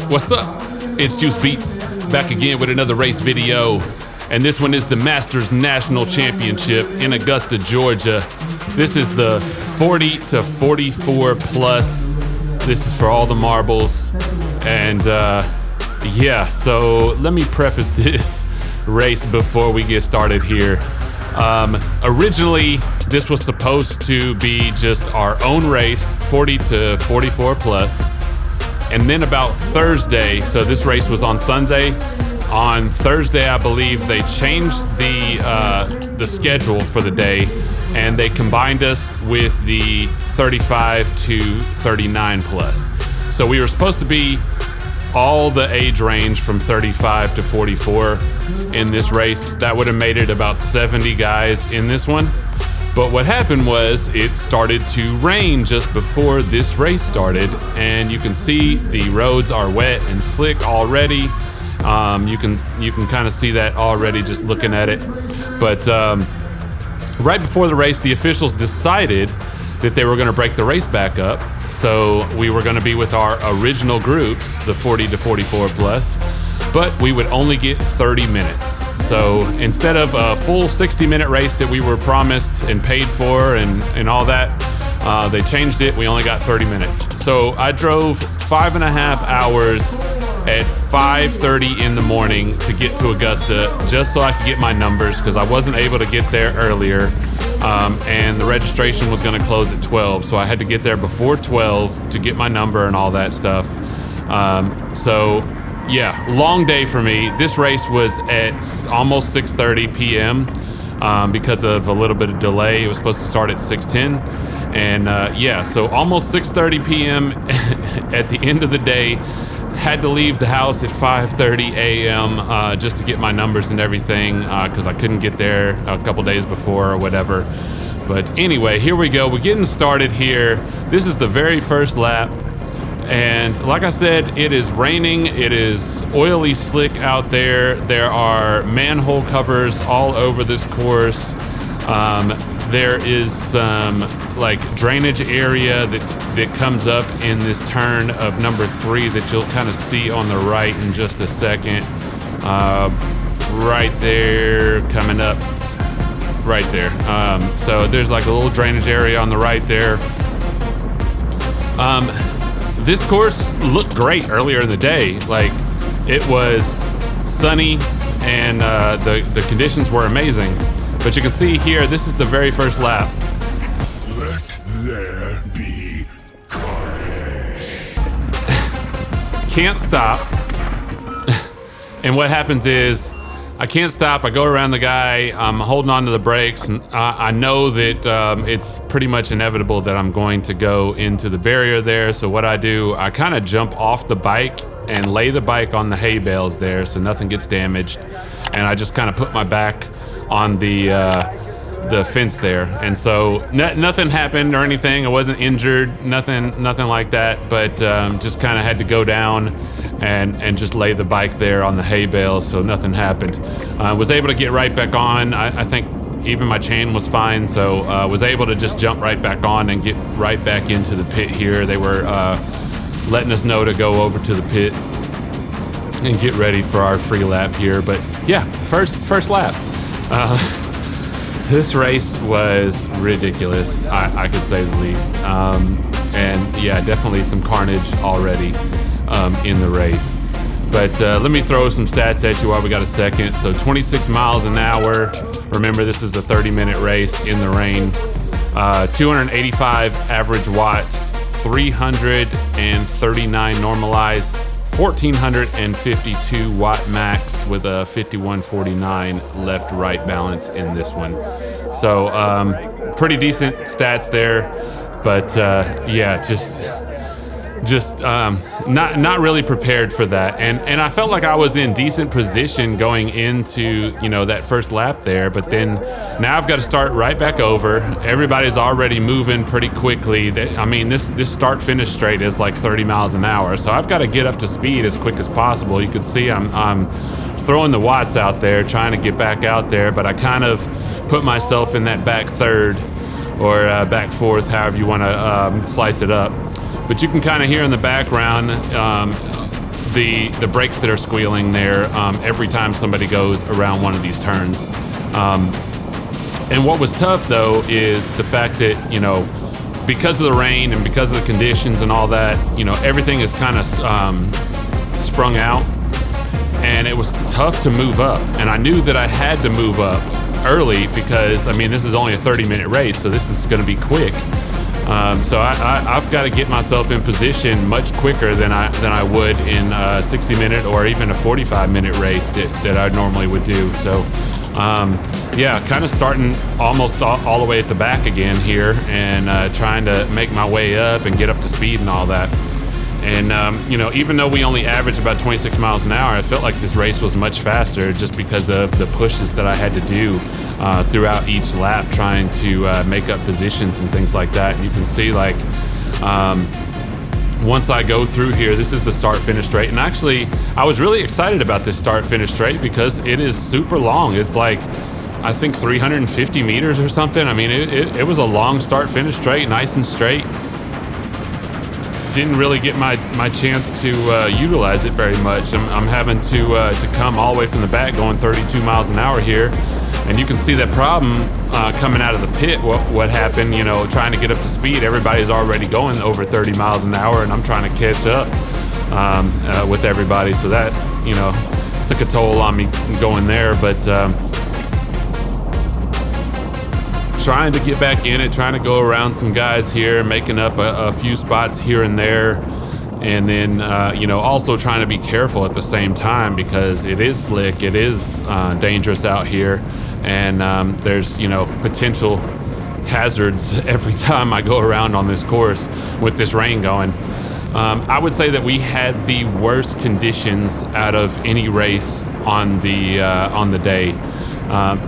What's up? It's Juice Beats, back again with another race video. And this one is the Masters National Championship in Augusta, Georgia. This is the 40 to 44 plus. This is for all the marbles. And yeah, so let me preface this race before we get started here. Originally, this was supposed to be just our own race, 40 to 44 plus. And then about Thursday, so this race was on Sunday. On Thursday, I believe they changed the schedule for the day, and they combined us with the 35 to 39 plus. So we were supposed to be all the age range from 35 to 44 in this race. That would have made it about 70 guys in this one. But what happened was it started to rain just before this race started, and you can see the roads are wet and slick already. You can kind of see that already just looking at it. But right before the race, the officials decided that they were going to break the race back up. So we were going to be with our original groups, the 40 to 44 plus, but we would only get 30 minutes. So instead of a full 60-minute race that we were promised and paid for and all that, they changed it. We only got 30 minutes. So I drove 5.5 hours at 5:30 in the morning to get to Augusta just so I could get my numbers, because I wasn't able to get there earlier. And the registration was going to close at 12, so I had to get there before 12 to get my number and all that stuff. So yeah, long day for me. This race was at almost 6:30 p.m. Because of a little bit of delay. It was supposed to start at 6:10, and yeah, so almost 6:30 p.m. at the end of the day. Had to leave the house at 5:30 a.m. Just to get my numbers and everything, because I couldn't get there a couple days before or whatever. But anyway, here we go. We're getting started here. This is the very first lap. And like I said, it is raining. It is oily slick out there. There are manhole covers all over this course. There is some like drainage area that comes up in this turn of number 3 that you'll kind of see on the right in just a second. Right there, coming up right there. So there's like a little drainage area on the right there. This course looked great earlier in the day. Like, it was sunny and the conditions were amazing. But you can see here, this is the very first lap. Let there be carnage. Can't stop. And what happens is, I can't stop. I go around the guy. I'm holding on to the brakes, and I know that it's pretty much inevitable that I'm going to go into the barrier there. So what I do, I kind of jump off the bike and lay the bike on the hay bales there so nothing gets damaged. And I just kind of put my back on the fence there. And so nothing happened or anything. I wasn't injured, nothing like that. But just kind of had to go down and just lay the bike there on the hay bales, so nothing happened. I was able to get right back on. I think even my chain was fine, so I was able to just jump right back on and get right back into the pit here. They were letting us know to go over to the pit and get ready for our free lap here. But yeah, first lap. This race was ridiculous, I could say the least. And yeah, definitely some carnage already in the race. But let me throw some stats at you while we got a second. So 26 miles an hour. Remember, this is a 30-minute race in the rain. 285 average watts, 339 normalized, 1452 watt max with a 5149 left-right balance in this one. So pretty decent stats there, but yeah, just not really prepared for that, and I felt like I was in decent position going into, you know, that first lap there, but then now I've got to start right back over. Everybody's already moving pretty quickly. I mean, this start finish straight is like 30 miles an hour, so I've got to get up to speed as quick as possible. You can see I'm throwing the watts out there, trying to get back out there, but I kind of put myself in that back third or back fourth, however you want to slice it up. But you can kind of hear in the background the brakes that are squealing there every time somebody goes around one of these turns. And what was tough though is the fact that, you know, because of the rain and because of the conditions and all that, you know, everything is kind of sprung out, and it was tough to move up. And I knew that I had to move up early because, I mean, this is only a 30-minute race, so this is going to be quick. So I've got to get myself in position much quicker than I would in a 60-minute or even a 45-minute race that I normally would do. So yeah, kind of starting almost all the way at the back again here, and trying to make my way up and get up to speed and all that. And you know, even though we only averaged about 26 miles an hour, I felt like this race was much faster just because of the pushes that I had to do throughout each lap, trying to make up positions and things like that. And you can see, like, once I go through here, this is the start-finish straight. And actually, I was really excited about this start-finish straight because it is super long. It's like, I think 350 meters or something. I mean, it was a long start-finish straight, nice and straight. Didn't really get my chance to utilize it very much. I'm having to come all the way from the back, going 32 miles an hour here. And you can see that problem coming out of the pit. What happened, you know, trying to get up to speed. Everybody's already going over 30 miles an hour, and I'm trying to catch up with everybody. So that, you know, took a toll on me going there. But trying to get back in it, trying to go around some guys here, making up a few spots here and there. And then, you know, also trying to be careful at the same time because it is slick, it is dangerous out here. And there's, you know, potential hazards every time I go around on this course with this rain going. I would say that we had the worst conditions out of any race on the day.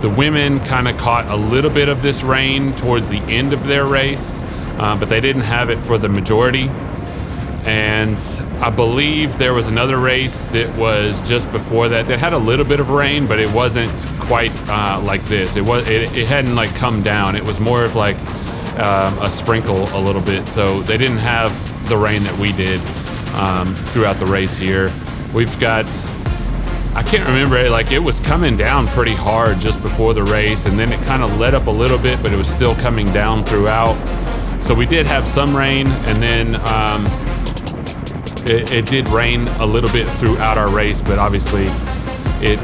The women kind of caught a little bit of this rain towards the end of their race, but they didn't have it for the majority. And I believe there was another race that was just before that had a little bit of rain, but it wasn't quite like this. It hadn't like come down. It was more of like a sprinkle a little bit. So they didn't have the rain that we did throughout the race here. We've got, I can't remember it, like it was coming down pretty hard just before the race, and then it kind of let up a little bit, but it was still coming down throughout. So we did have some rain, and then it did rain a little bit throughout our race, but obviously it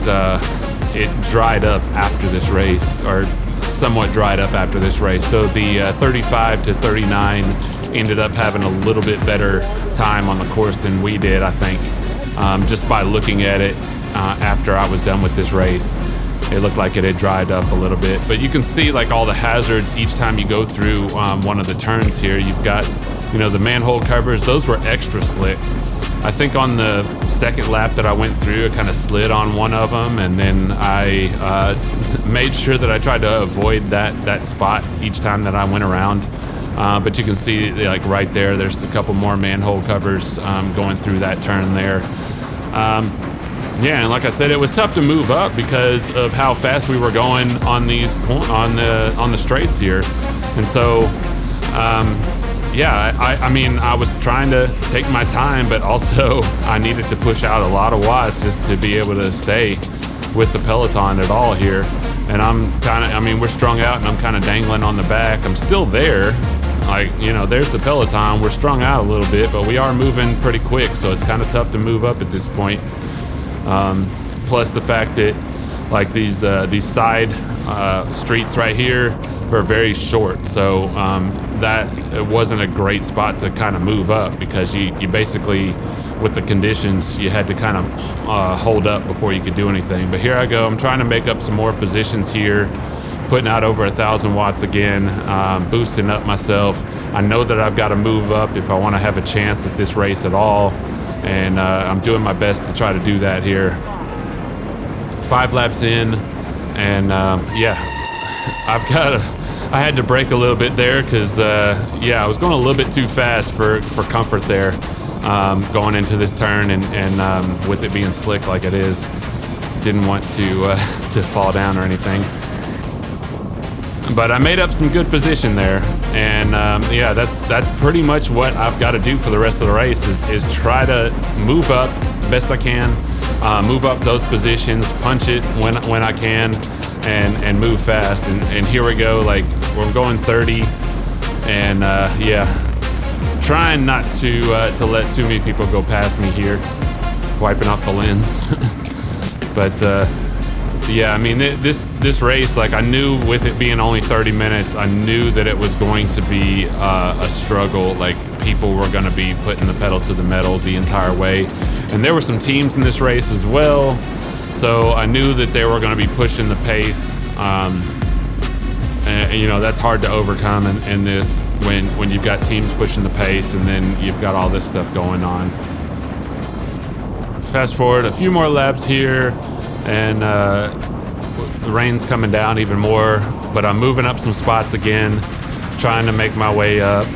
dried up after this race, or somewhat dried up after this race. So the 35 to 39 ended up having a little bit better time on the course than we did, I think, just by looking at it after I was done with this race. It looked like it had dried up a little bit, but you can see like all the hazards each time you go through one of the turns here. You've got, you know, the manhole covers, those were extra slick. I think on the second lap that I went through, I kind of slid on one of them, and then I made sure that I tried to avoid that spot each time that I went around. But you can see, like right there, there's a couple more manhole covers going through that turn there. Yeah, and like I said, it was tough to move up because of how fast we were going on these on the straights here, and so yeah, I mean, I was trying to take my time, but also I needed to push out a lot of watts just to be able to stay with the peloton at all here. And I'm kind of, I mean, we're strung out and I'm kind of dangling on the back. I'm still there, like, you know, there's the peloton. We're strung out a little bit, but we are moving pretty quick, so it's kind of tough to move up at this point. Plus the fact that like these side streets right here are very short, so that it wasn't a great spot to kind of move up, because you basically, with the conditions, you had to kind of hold up before you could do anything. But here I go, I'm trying to make up some more positions here, putting out over 1,000 watts again, boosting up myself. I know that I've got to move up if I want to have a chance at this race at all, and I'm doing my best to try to do that here. 5 laps in, and yeah, I had to brake a little bit there because yeah, I was going a little bit too fast for comfort there, going into this turn, and with it being slick like it is, didn't want to fall down or anything. But I made up some good position there, And yeah, that's pretty much what I've got to do for the rest of the race is try to move up best I can, move up those positions, punch it when I can, and move fast. And here we go, like we're going 30, and yeah, trying not to let too many people go past me here, wiping off the lens. But yeah, I mean, this race, like I knew with it being only 30 minutes, I knew that it was going to be a struggle. Like people were going to be putting the pedal to the metal the entire way. And there were some teams in this race as well. So I knew that they were going to be pushing the pace. And you know, that's hard to overcome in this when you've got teams pushing the pace and then you've got all this stuff going on. Fast forward a few more laps here, and the rain's coming down even more, but I'm moving up some spots again, trying to make my way up.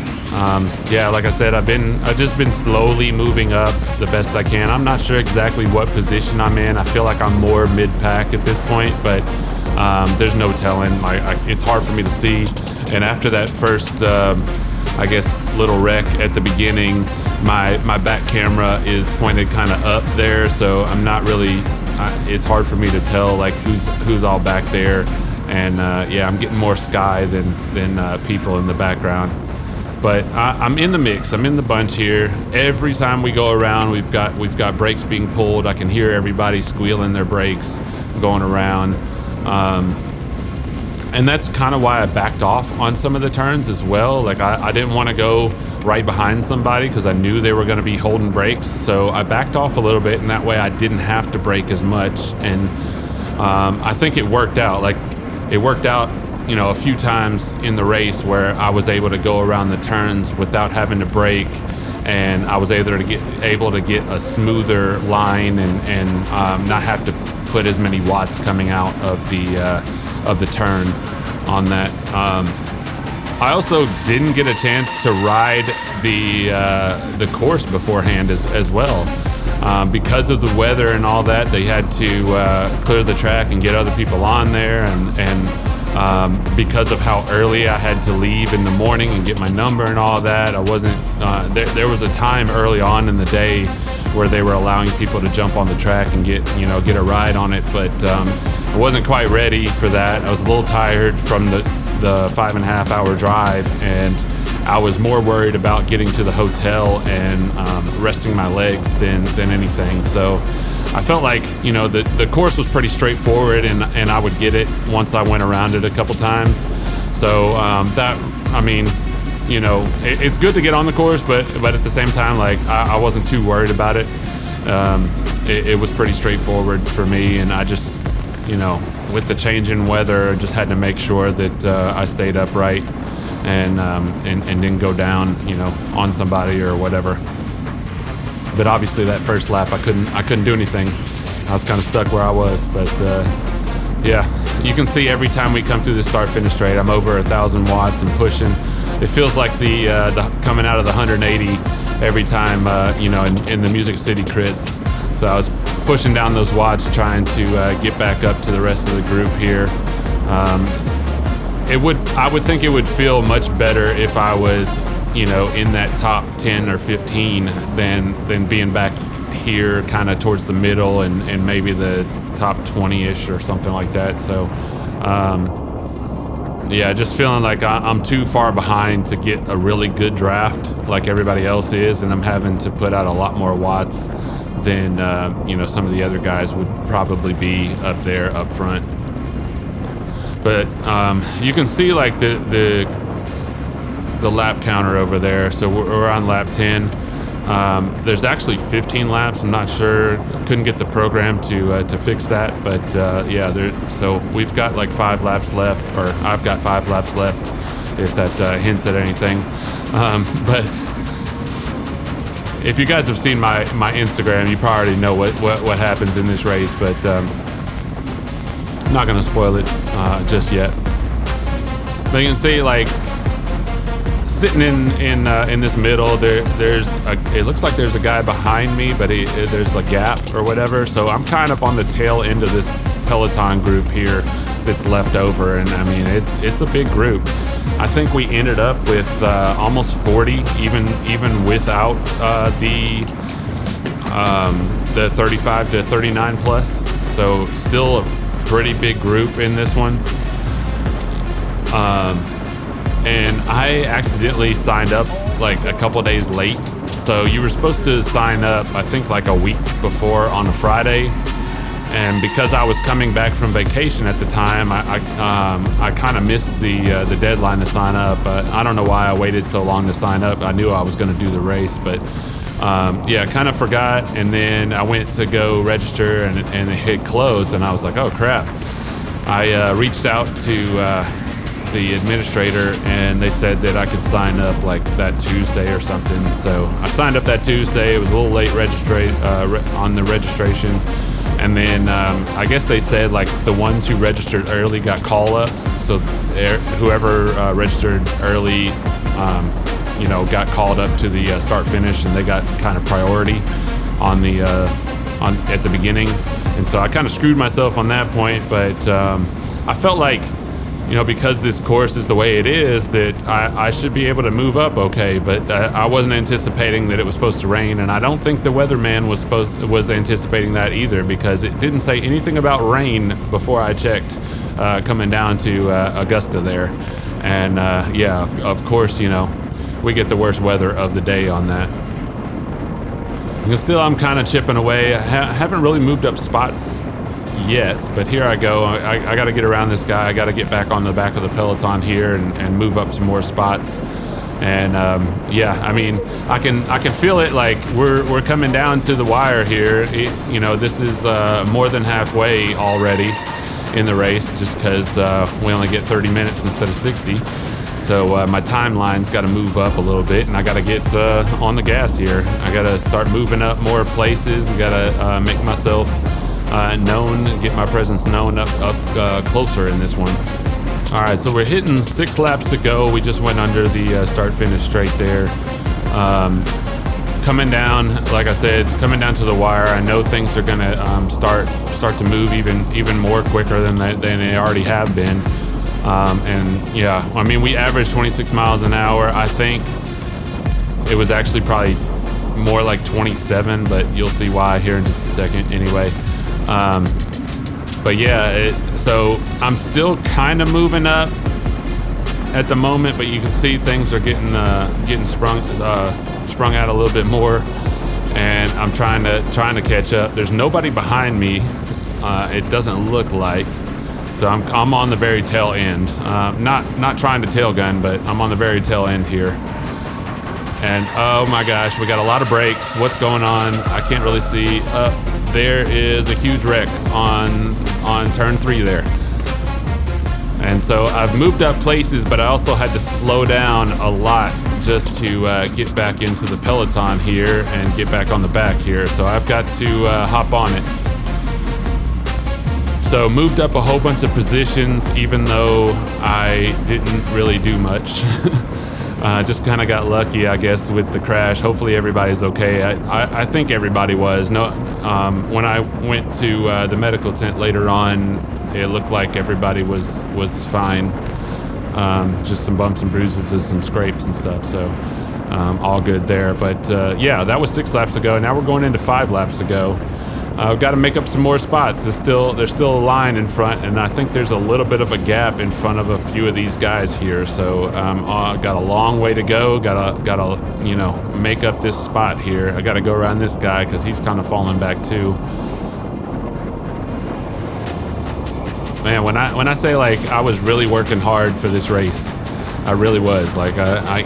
Yeah, like I said, I've just been slowly moving up the best I can. I'm not sure exactly what position I'm in. I feel like I'm more mid-pack at this point, but there's no telling. It's hard for me to see. And after that first, I guess, little wreck at the beginning, my back camera is pointed kind of up there, so I'm not really. It's hard for me to tell like who's all back there, and yeah, I'm getting more sky than people in the background. But I'm in the mix. I'm in the bunch here. Every time we go around, we've got brakes being pulled. I can hear everybody squealing their brakes going around. And that's kind of why I backed off on some of the turns as well. Like I didn't want to go right behind somebody because I knew they were going to be holding brakes. So I backed off a little bit, and that way I didn't have to brake as much. And I think it worked out. Like it worked out, you know, a few times in the race where I was able to go around the turns without having to brake, and I was able to get a smoother line and not have to put as many watts coming out of the turn on that. I also didn't get a chance to ride the course beforehand as well. Because of the weather and all that, they had to clear the track and get other people on there, and because of how early I had to leave in the morning and get my number and all that, I wasn't there was a time early on in the day where they were allowing people to jump on the track and get a ride on it, but I wasn't quite ready for that. I was a little tired from the 5.5 hour drive, and I was more worried about getting to the hotel and resting my legs than anything. So I felt like, you know, the course was pretty straightforward, and I would get it once I went around it a couple times. So that, I mean, you know, it's good to get on the course, but at the same time, like I wasn't too worried about it. It was pretty straightforward for me, and I just, you know, with the change in weather, just had to make sure that I stayed upright and didn't go down, you know, on somebody or whatever. But obviously that first lap, I couldn't do anything. I was kind of stuck where I was. But yeah, you can see every time we come through the start-finish straight, I'm over 1,000 watts and pushing. It feels like the coming out of the 180 every time, you know, in the Music City crits. So I was pushing down those watts, trying to get back up to the rest of the group here. I would think it would feel much better if I was, you know, in that top 10 or 15 than being back here kind of towards the middle and maybe the top 20-ish or something like that. So yeah, just feeling like I'm too far behind to get a really good draft like everybody else is, and I'm having to put out a lot more watts than you know, some of the other guys would probably be up there up front. But you can see like the lap counter over there. So we're on lap 10. There's actually 15 laps. I'm not sure. Couldn't get the program to fix that. But yeah, so we've got like 5 laps left, or I've got 5 laps left, if that hints at anything. But if you guys have seen my Instagram, you probably already know what happens in this race. But I'm not gonna spoil it just yet. But you can see, like, sitting in this middle, it looks like there's a guy behind me, but there's a gap or whatever. So I'm kind of on the tail end of this Peloton group here. that's left over, and I mean it's a big group. I think we ended up with almost 40, even without the 35 to 39 plus. So still a pretty big group in this one. And I accidentally signed up like a couple days late. So you were supposed to sign up, I think, like a week before on a Friday. And because I was coming back from vacation at the time, I kind of missed the deadline to sign up. I don't know why I waited so long to sign up. I knew I was going to do the race, but yeah, kind of forgot. And then I went to go register, and it hit close, and I was like, oh crap. I reached out to the administrator, and they said that I could sign up like that Tuesday or something. So I signed up that Tuesday. It was a little late on the registration. And then I guess they said like the ones who registered early got call-ups. So whoever registered early, got called up to the start-finish, and they got kind of priority on at the beginning. And so I kind of screwed myself on that point. But I felt like, because this course is the way it is, that I should be able to move up okay, but I wasn't anticipating that it was supposed to rain, and I don't think the weatherman was anticipating that either, because it didn't say anything about rain before I checked coming down to Augusta there. And yeah, of course, we get the worst weather of the day on that. And still, I'm kind of chipping away. I haven't really moved up spots yet, but here I go. I got to get around this guy. I got to get back on the back of the peloton here and move up some more spots. And yeah, I mean, I can feel it. Like we're coming down to the wire here. This is more than halfway already in the race, just because we only get 30 minutes instead of 60. So my timeline's got to move up a little bit, and I got to get on the gas here. I got to start moving up more places. I got to make myself known, get my presence known up closer in this one. All right, so we're hitting 6 laps to go. We just went under the start-finish straight there. Coming down, like I said, coming down to the wire. I know things are gonna start to move even more quicker than they already have been. And yeah, I mean, we averaged 26 miles an hour. I think it was actually probably more like 27, but you'll see why here in just a second anyway. But yeah, so I'm still kind of moving up at the moment, but you can see things are getting sprung out a little bit more, and I'm trying to catch up. There's nobody behind me. It doesn't look like. So I'm on the very tail end. Not trying to tail gun, but I'm on the very tail end here. And oh my gosh, we got a lot of brakes. What's going on? I can't really see. There is a huge wreck on turn 3 there. And so I've moved up places, but I also had to slow down a lot just to get back into the peloton here and get back on the back here. So I've got to hop on it. So moved up a whole bunch of positions, even though I didn't really do much. Just kind of got lucky, I guess, with the crash. Hopefully everybody's okay. I think everybody was. No, when I went to the medical tent later on, it looked like everybody was fine. Just some bumps and bruises and some scrapes and stuff. So all good there. But yeah, that was 6 laps ago. Now we're going into 5 laps to go. I've got to make up some more spots. There's still a line in front, and I think there's a little bit of a gap in front of a few of these guys here. So got a long way to go. Gotta make up this spot here. I got to go around this guy because he's kind of falling back too. Man, when I say like I was really working hard for this race, I really was. Like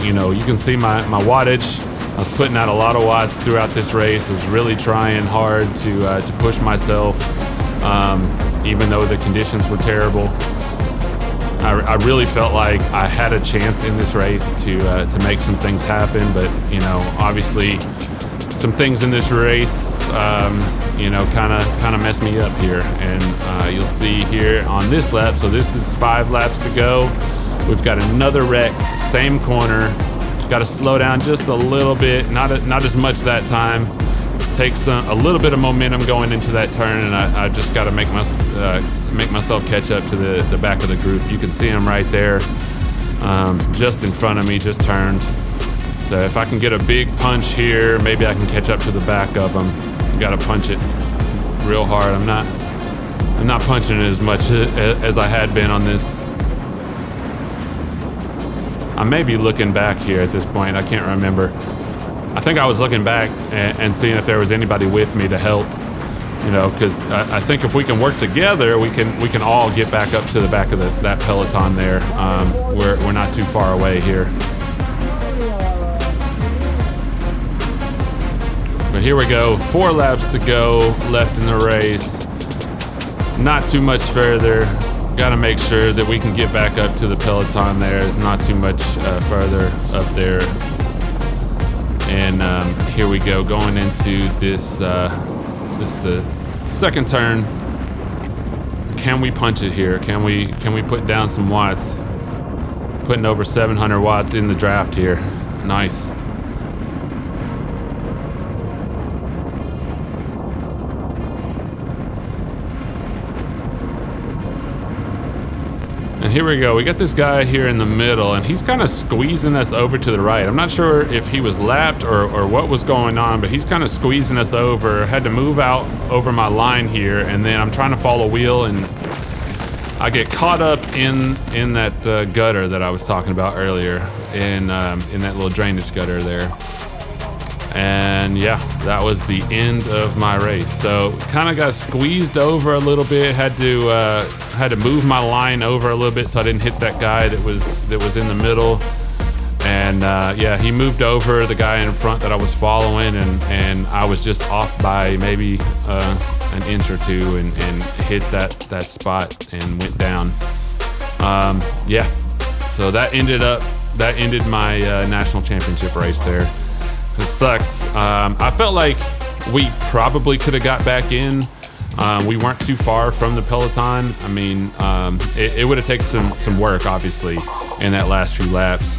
you can see my wattage. I was putting out a lot of watts throughout this race. I was really trying hard to push myself, even though the conditions were terrible. I really felt like I had a chance in this race to make some things happen, but obviously some things in this race, kind of messed me up here, and you'll see here on this lap. So this is 5 laps to go. We've got another wreck, same corner. Got to slow down just a little bit, not as much that time. Takes a little bit of momentum going into that turn, and I just got to make make myself catch up to the back of the group. You can see him right there, just in front of me, just turned. So if I can get a big punch here, maybe I can catch up to the back of him. Got to punch it real hard. I'm not punching it as much as I had been on this. I may be looking back here at this point. I can't remember. I think I was looking back and seeing if there was anybody with me to help. You know, because I think if we can work together, we can all get back up to the back of that peloton there. We're not too far away here. But here we go. 4 laps to go left in the race. Not too much further. Got to make sure that we can get back up to the peloton there. It's not too much further up there. And here we go, going into this. This is the second turn. Can we punch it here? Can we put down some watts? Putting over 700 watts in the draft here. Nice. And here we go. We got this guy here in the middle, and he's kind of squeezing us over to the right. I'm not sure if he was lapped or what was going on, but he's kind of squeezing us over. Had to move out over my line here, and then I'm trying to follow wheel, and I get caught up in that gutter that I was talking about earlier, in that little drainage gutter there. And yeah, that was the end of my race. So kind of got squeezed over a little bit. Had to move my line over a little bit so I didn't hit that guy that was in the middle. And yeah, he moved over the guy in front that I was following, and I was just off by maybe an inch or two, and hit that spot and went down. Yeah, so that ended my national championship race there. It sucks. I felt like we probably could have got back in. We weren't too far from the peloton. I mean, it would have taken some work, obviously, in that last few laps.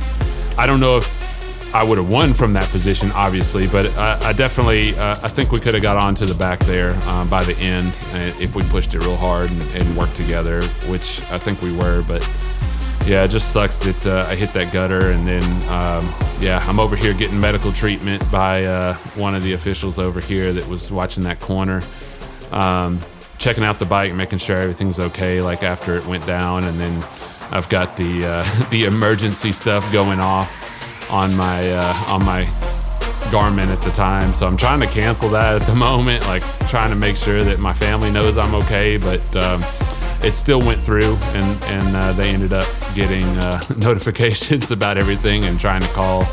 I don't know if I would have won from that position, obviously, but I definitely, I think we could have got onto the back there by the end if we pushed it real hard and worked together, which I think we were. But yeah, it just sucks that I hit that gutter, and then yeah, I'm over here getting medical treatment by one of the officials over here that was watching that corner, checking out the bike, making sure everything's okay, like after it went down. And then I've got the emergency stuff going off on my Garmin at the time, so I'm trying to cancel that at the moment, like trying to make sure that my family knows I'm okay. But it still went through, and they ended up getting notifications about everything and trying to call.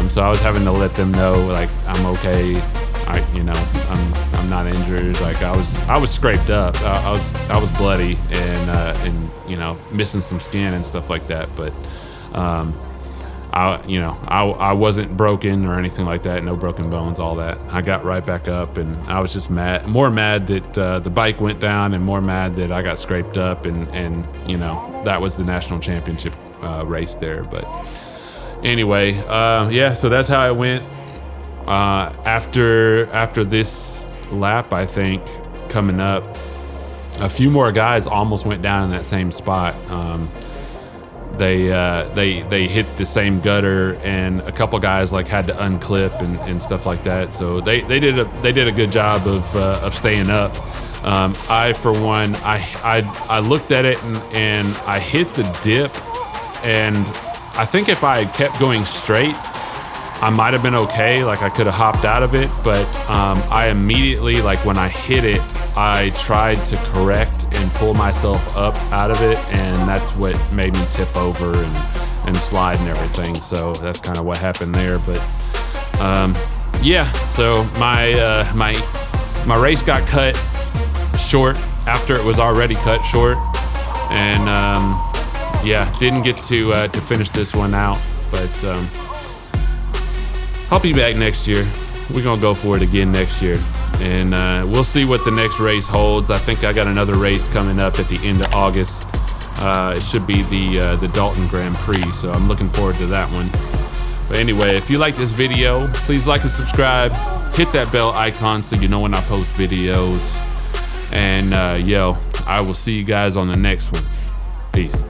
So I was having to let them know, like, I'm okay. I'm not injured. Like I was scraped up. I was bloody and missing some skin and stuff like that. But I wasn't broken or anything like that. No broken bones, all that. I got right back up, and I was just more mad that the bike went down, and more mad that I got scraped up, and that was the national championship race there. But anyway, yeah, so that's how it went. After this lap, I think coming up, a few more guys almost went down in that same spot. They hit the same gutter, and a couple guys like had to unclip and stuff like that. So they did a good job of staying up. I, for one, I looked at it and I hit the dip, and I think if I had kept going straight, I might have been okay. Like I could have hopped out of it, but I immediately, like when I hit it, I tried to correct and pull myself up out of it, and that's what made me tip over and slide and everything. So that's kind of what happened there. But yeah, so my race got cut short after it was already cut short, and yeah, didn't get to finish this one out. But I'll be back next year. We're gonna go for it again next year, and we'll see what the next race holds. I think I got another race coming up at the end of August. It should be the Dalton Grand Prix, so I'm looking forward to that one. But anyway, if you like this video, please like and subscribe. Hit that bell icon so you know when I post videos. And yo, I will see you guys on the next one. Peace.